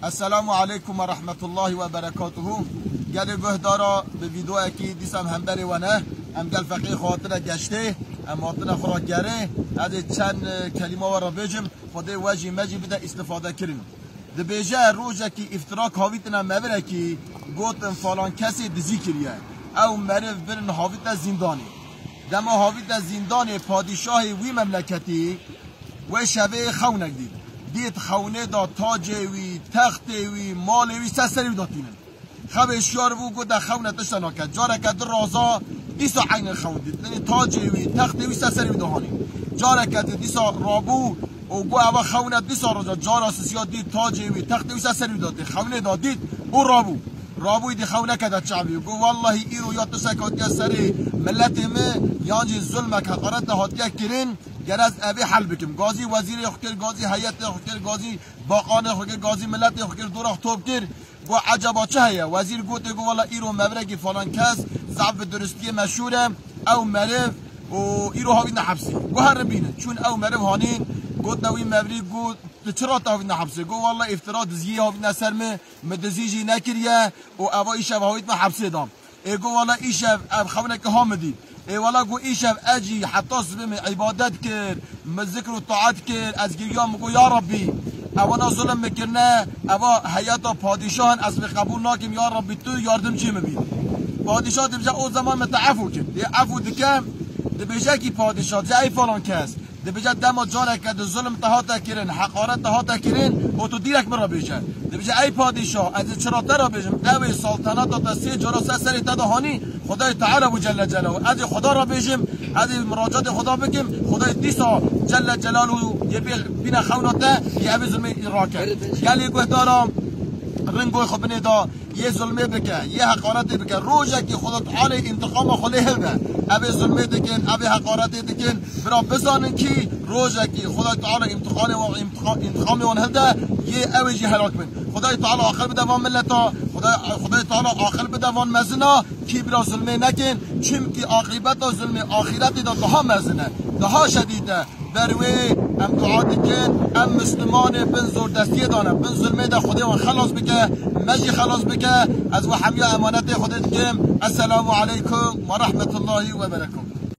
السلام علیکم و رحمت الله و برکاته. گل گهدارا به ویدیو اکی دیسم همبری و نه هم گل فقیه خاطر گشته هم خاطر خوراکگره از چند کلمه و را بجم خود وجه مجی بده استفاده کریم. ده بیجه روزه که افتراک هاویتنا مبره که گوتن فلان کسی دزی کریه او مرف برن هاویت زندانی دما هاویت زندانی پادشاه وی مملکتی و شبه خونک دید خونه دا تاج وی تخت وی مال وی سسری داتینن خب اشیار بو گو دا خونه تشتنا کرد جاره کد رازا دیسا عین خون دید یعنی تاج وی تخت وی سسری دهانی جاره کد دیسا رابو او گو اوا خونه دیسا رازا جاره سسیا دید تاج وی تخت وی سسری داده خونه دادید او رابوی دی خونه کد شعبی گو والله ایرو یا تسکاتی سری ملت ما یانجی ظلمک حقارت هاتیه کرین گرز ابی حل بکم گازی وزیر خکر گازی هیئت خکر گازی باقان خکر گازی ملت خکر دور خطوب کر گو عجبا چه هيا وزیر گوت گو والا ایرو مبرگی فلان کس ضعف درستی مشهوره او مرف و ایرو هاوی نحبسی گو هر بینه چون او مرف هانین گوت نوی مبری گو چرا تا هاوی نحبسی گو والا افتراض زی هاوی نسرمه مدزیجی نکریه و اوا ایشب هاوی نحبسی دام گو والا ایشب اب خونه که هامدی ای والا گو ایشب اجی حتی سبم عبادت کرد ذکر و طاعت کرد از گریام گو یا ربی اوانا ظلم میکنه اوا حیاتا پادشاهن از قبول ناکم یا ربی تو یاردم چی مبید پادشاه دبجه او زمان متعفو کرد دی عفو دکم دبجه کی پادشاه جه ای فلان کس دبجه دما جاره که ظلم تهاتا کرن حقارت تهاتا کرن و تو دیرک مرا بیشه دبجه ای پادشاه از چرا ترا بیشم اوی سلطنت تا سه جرا سری تدهانی خدای تعالی و جل جلاله از خدا را بیشم از مراجعات خدا بکم خدای دیسا جل جلاله یه بین خوناته یه اوی ظلم راکه گلی گوه دارم رنگوی خب ندا یه ظلمه بکن یه حقارت بکن روزه که خدا تعالی انتقام خلی هلده اوی ظلمه دکن اوی حقارت دکن برا بزانن که روزه که خدا تعالی انتقام اون هلده یه اوی جی هلاک بین خدای تعالی آخر بدوان ملتا خدای تعالی آخر بدوان مزنا کی برا ظلمه نکن چون که عاقبت ظلم آخرت دا daha مزنه daha شدیده بروی ام دعا دکن ام مسلمان بن زور دستی دانه بن ظلمه دا خدای وان خلاص بکه مجی خلاص بکه از و حمی امانت خودت کم. السلام علیکم و رحمت الله و برکاته.